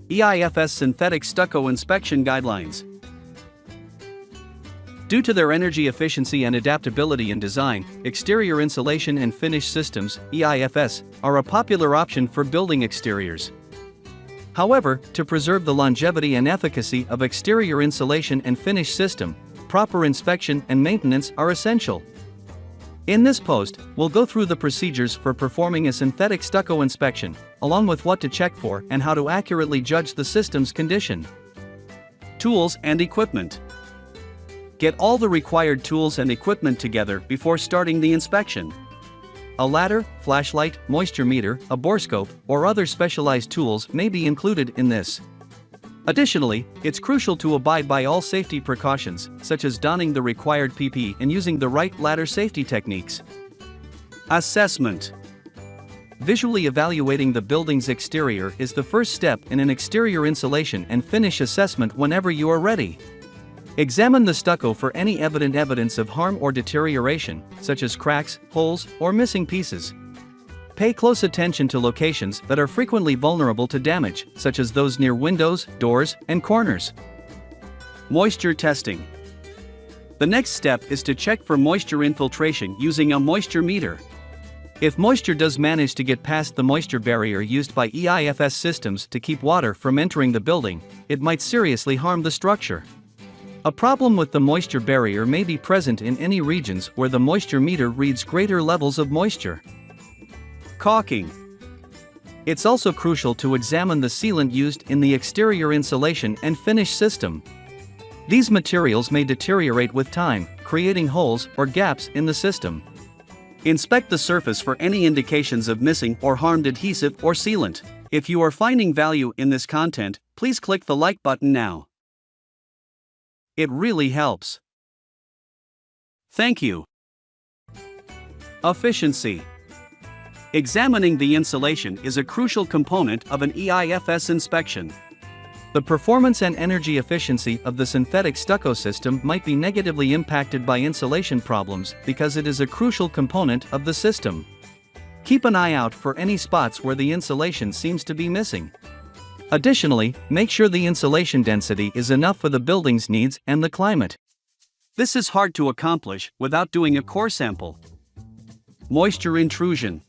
EIFS Synthetic Stucco Inspection Guidelines. Due to their energy efficiency and adaptability in design, exterior insulation and finish systems, EIFS, are a popular option for building exteriors. However, to preserve the longevity and efficacy of exterior insulation and finish system, proper inspection and maintenance are essential. In this post, we'll go through the procedures for performing a synthetic stucco inspection, along with what to check for and how to accurately judge the system's condition. Tools and equipment. Get all the required tools and equipment together before starting the inspection. A ladder, flashlight, moisture meter, a borescope, or other specialized tools may be included in this. Additionally, it's crucial to abide by all safety precautions, such as donning the required PPE and using the right ladder safety techniques. Assessment. Visually evaluating the building's exterior is the first step in an exterior insulation and finish assessment whenever you are ready. Examine the stucco for any evidence of harm or deterioration, such as cracks, holes, or missing pieces. Pay close attention to locations that are frequently vulnerable to damage, such as those near windows, doors, and corners. Moisture testing. The next step is to check for moisture infiltration using a moisture meter. If moisture does manage to get past the moisture barrier used by EIFS systems to keep water from entering the building, it might seriously harm the structure. A problem with the moisture barrier may be present in any regions where the moisture meter reads greater levels of moisture. Caulking. It's also crucial to examine the sealant used in the exterior insulation and finish system. These materials may deteriorate with time, creating holes or gaps in the system. Inspect the surface for any indications of missing or harmed adhesive or sealant. If you are finding value in this content, please click the like button now. It really helps. Thank you. Efficiency. Examining the insulation is a crucial component of an EIFS inspection. The performance and energy efficiency of the synthetic stucco system might be negatively impacted by insulation problems because it is a crucial component of the system. Keep an eye out for any spots where the insulation seems to be missing. Additionally, make sure the insulation density is enough for the building's needs and the climate. This is hard to accomplish without doing a core sample. Moisture intrusion.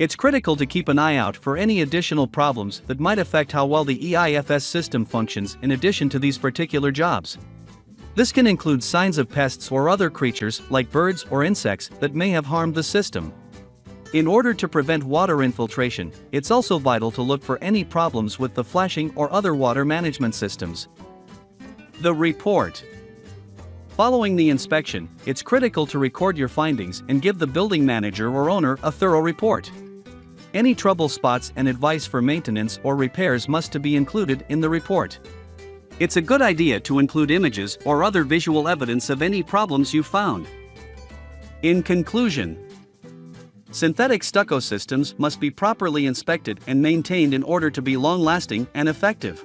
It's critical to keep an eye out for any additional problems that might affect how well the EIFS system functions in addition to these particular jobs. This can include signs of pests or other creatures like birds or insects that may have harmed the system. In order to prevent water infiltration, it's also vital to look for any problems with the flashing or other water management systems. The report. Following the inspection, it's critical to record your findings and give the building manager or owner a thorough report. Any trouble spots and advice for maintenance or repairs must be included in the report. It's a good idea to include images or other visual evidence of any problems you found. In conclusion, synthetic stucco systems must be properly inspected and maintained in order to be long-lasting and effective.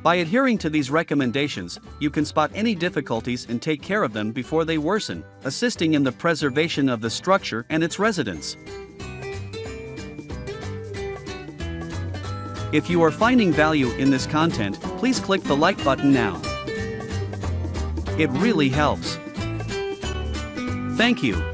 By adhering to these recommendations, you can spot any difficulties and take care of them before they worsen, assisting in the preservation of the structure and its residents. If you are finding value in this content, please click the like button now. It really helps. Thank you.